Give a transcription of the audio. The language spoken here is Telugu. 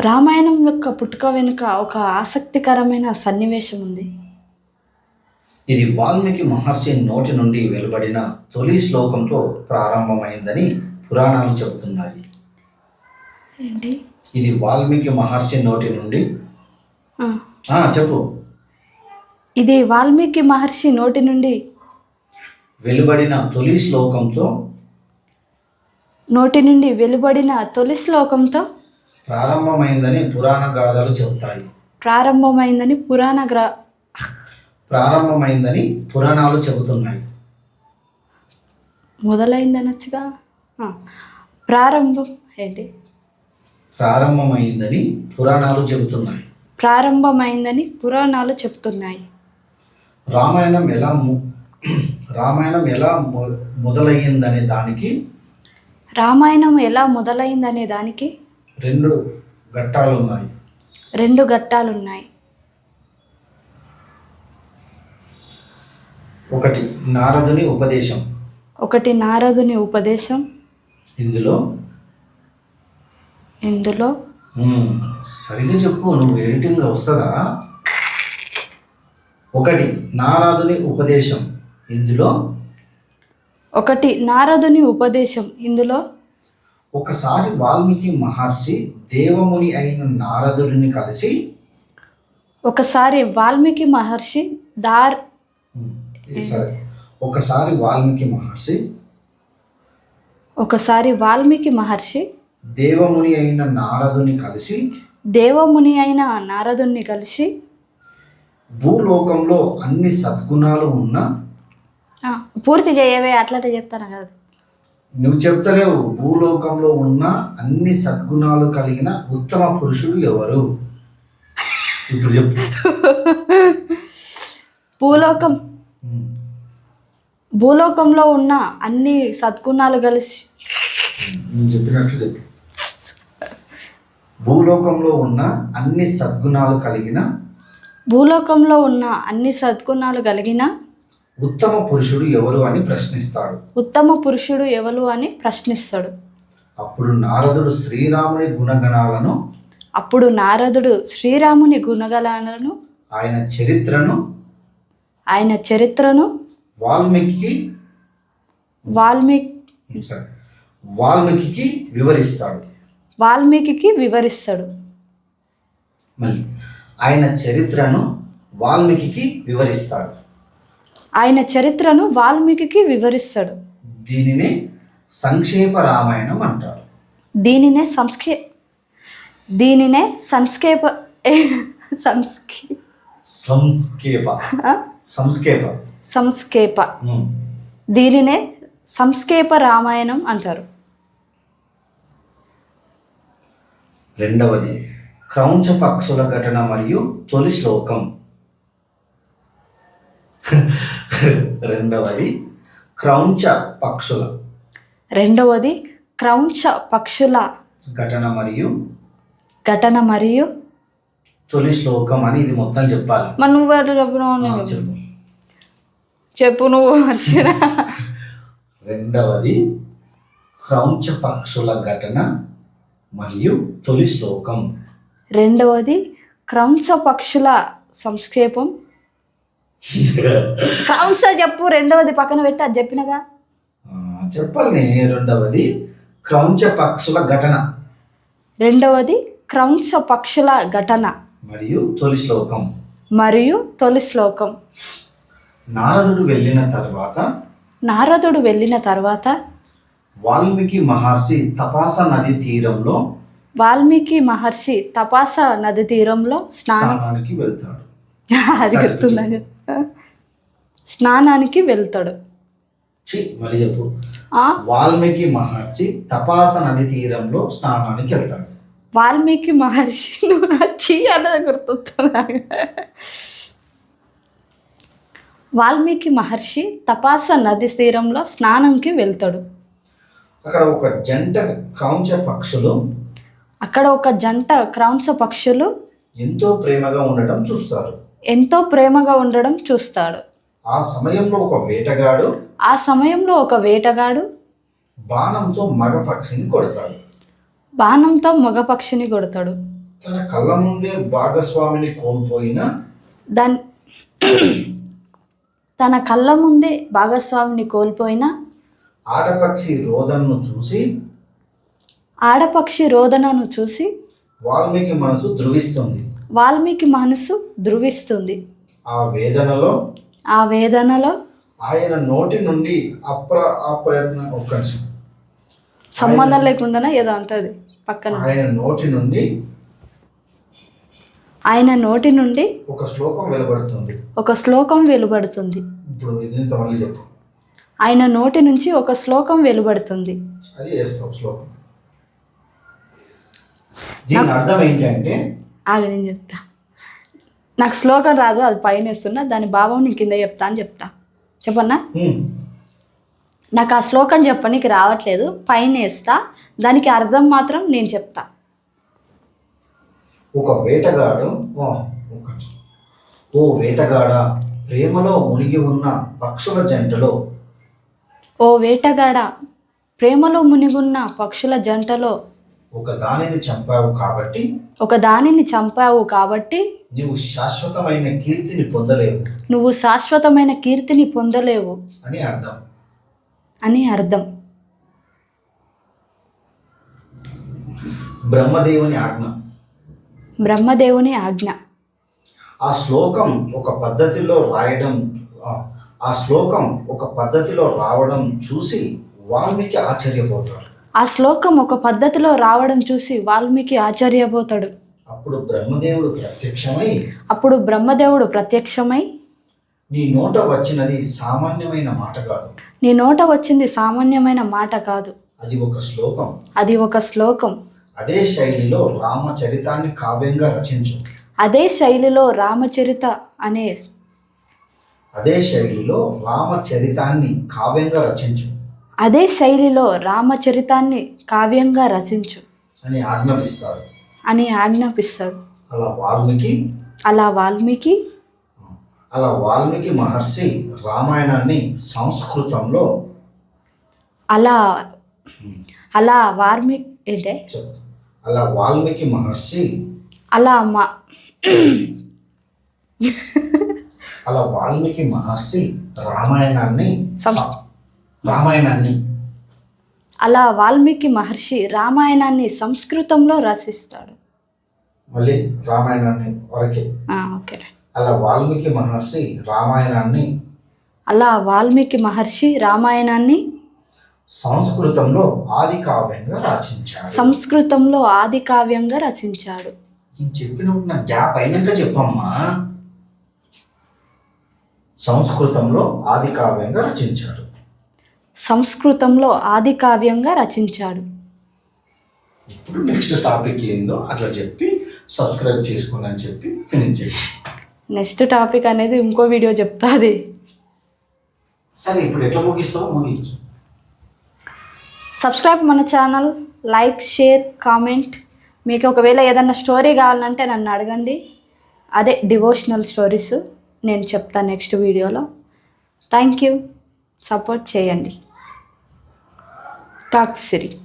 రామాయణం యొక్క పుట్టుక వెనుక ఒక ఆసక్తికరమైన సన్నివేశం ఉంది. ఇది వాల్మీకి మహర్షి నోటి నుండి వెలువడిన తొలి శ్లోకంతో ప్రారంభమైందని పురాణాలు చెబుతున్నాయి. ఏంటి? ఇది వాల్మీకి మహర్షి నోటి నుండి చెప్పు. ఇది వాల్మీకి మహర్షి నోటి నుండి వెలువడిన తొలి శ్లోకంతో ప్రారంభమైందని పురాణ గాథలు చెబుతాయి. ప్రారంభమైందని పురాణాలు చెబుతున్నాయి. మొదలైందనొచ్చుగా. ప్రారంభం ఏంటి? ప్రారంభమైందని పురాణాలు చెబుతున్నాయి. రామాయణం ఎలా మొదలయ్యిందనే దానికి రెండు ఘట్టాలున్నాయి. ఒకటి నారదుని ఉపదేశం. ఇందులో సరిగా చెప్పు, నువ్వు ఎడిటింగ్ వస్తుందా? ఒకటి నారదుని ఉపదేశం. ఇందులో ఒకసారి వాల్మీకి మహర్షి దేవముని అయిన నారదుడిని కలిసి ఒకసారి వాల్మీకి మహర్షి దేవముని అయిన నారదుని కలిసి భూలోకంలో అన్ని సద్గుణాలు ఉన్న పూర్తి చేయవే, అట్లనే చెప్తాను కదా. నువ్వు చెప్తలేవు. భూలోకంలో ఉన్న అన్ని సద్గుణాలు కలిగిన ఉత్తమ పురుషుడు ఎవరు? ఇప్పుడు చెప్పు. భూలోకంలో ఉన్న అన్ని సద్గుణాలు కలిసి నేను చెప్పినట్లు చెప్పు. భూలోకంలో ఉన్న అన్ని సద్గుణాలు కలిగిన ఉత్తమ పురుషుడు ఎవరు అని ప్రశ్నిస్తాడు. అప్పుడు నారదుడు శ్రీరాముని గుణగణాలను ఆయన చరిత్రను వాల్మీకి వివరిస్తాడు. మళ్ళీ ఆయన చరిత్రను వాల్మీకి వివరిస్తాడు. దీనినే సంక్షేప రామాయణం అంటారు. దీనినే సంక్షేప రామాయణం అంటారు. రెండవది క్రౌంచ పక్షుల ఘటన మరియు తొలి శ్లోకం. రెండవది క్రౌంచ పక్షుల ఘటన మరియు తొలి శ్లోకం అని ఇది మొత్తం చెప్పాలి. చెప్పు నువ్వు. రెండవది క్రౌంచ పక్షుల ఘటన మరియు తొలి శ్లోకం. రెండవది క్రౌంచ పక్షుల సంక్షేపం. క్రౌంచ చెప్పు, రెండవది పక్కన పెట్టి అది చెప్పినగా చెప్పాలి. రెండవది క్రౌంచ పక్షుల ఘటన మరియు తొలి శ్లోకం. నారదుడు వెళ్ళిన తర్వాత వాల్మీకి మహర్షి తపాస నది తీరంలో స్నానానికి వెళ్తాడు. అది గుర్తుందని స్నానానికి వెళ్తాడు. మళ్ళీ చెప్పు. వాల్మీకి మహర్షి తపాస నది తీరంలో స్నానానికి వెళ్తాడు. వాల్మీకి మహర్షి అన్నది గుర్తుందా? వాల్మీకి మహర్షి తపాస నది తీరంలో స్నానంకి వెళ్తాడు. అక్కడ ఒక జంట క్రౌంచ పక్షులు ఎంతో ప్రేమగా ఉండడం చూస్తాడు. ఆ సమయంలో ఒక వేటగాడు బాణంతో మగ పక్షిని కొడతాడు. తన కళ్ళ ముందే భాగస్వామిని కోల్పోయిన దాని తన కళ్ళ ముందే భాగస్వామిని కోల్పోయిన ఆడపక్షి రోదనను చూసి వాల్మీకి మనసు ధృవిస్తుంది. ఆ వేదనలో ఆయన నోటి నుండి ఒక్క నిమిషం. సంబంధం లేకుండానే ఏదో అంటది పక్కన. ఆయన నోటి నుండి ఒక శ్లోకం వెలువడుతుంది. ఇప్పుడు ఇదంతా మళ్ళీ చెప్పు. ఆయన నోటి నుంచి ఒక శ్లోకం వెలువడుతుంది. అది వేస్తావు శ్లోకం. దీని అర్థం ఏంటంటే నేను చెప్తా. నాకు శ్లోకం రాదు, అది పైన వేస్తున్నా, దాని భావం నేను కింద చెప్తా. చెప్పన్నా? నాకు ఆ శ్లోకం చెప్పనీకి రావట్లేదు, పైన వేస్తా, దానికి అర్థం మాత్రం నేను చెప్తా. ఓ వేటగాడ ప్రేమలో మునిగి ఉన్న పక్షుల జంటలో ఒక దానిని చంపావు కాబట్టి నువ్వు శాశ్వతమైన కీర్తిని పొందలేవు అని అర్థం. బ్రహ్మదేవుని ఆజ్ఞ. ఆ శ్లోకం ఒక పద్ధతిలో రావడం చూసి వాల్మీకి ఆశ్చర్యపోతాడు. అప్పుడు బ్రహ్మదేవుడు ప్రత్యక్షమై నీ నోట వచ్చింది సామాన్యమైన మాట కాదు. అది ఒక శ్లోకం. అదే శైలిలో రామచరితాన్ని కావ్యంగా రచించు. అదే శైలిలో రామచరితాన్ని కావ్యంగా రచించు అని ఆజ్ఞాపిస్తాడు. అలా వాల్మీకి మహర్షి రామాయణాన్ని సంస్కృతంలో అలా వాల్మీకి మహర్షి రామాయణాన్ని సంస్కృతంలో రచిస్తాడు. మళ్ళీ రామాయణాన్ని వరకే. ఓకే. అలా వాల్మీకి మహర్షి రామాయణాన్ని సంస్కృతంలో ఆది కావ్యంగా రచించాడు. చెప్పిన గ్యాప్ అయినాక చెప్పమ్మా. సంస్కృతంలో ఆది కావ్యంగా రచించాడు. ఇప్పుడు నెక్స్ట్ టాపిక్ ఏందో అట్లా చెప్పి సబ్స్క్రైబ్ చేసుకోండి అని చెప్పి ఫినిష్ చేసి నెక్స్ట్ టాపిక్ అనేది ఇంకో వీడియో చెప్తాది. సరే ఇప్పుడు ఎట్లా ముగించు. సబ్స్క్రైబ్ మన ఛానల్, లైక్, షేర్, కామెంట్. మీకు ఒకవేళ ఏదన్నా స్టోరీ కావాలంటే నన్ను అడగండి. అదే డివోషనల్ స్టోరీస్ నేను చెప్తాను నెక్స్ట్ వీడియోలో. Thank you. సపోర్ట్ చేయండి. టాక్ సిరి.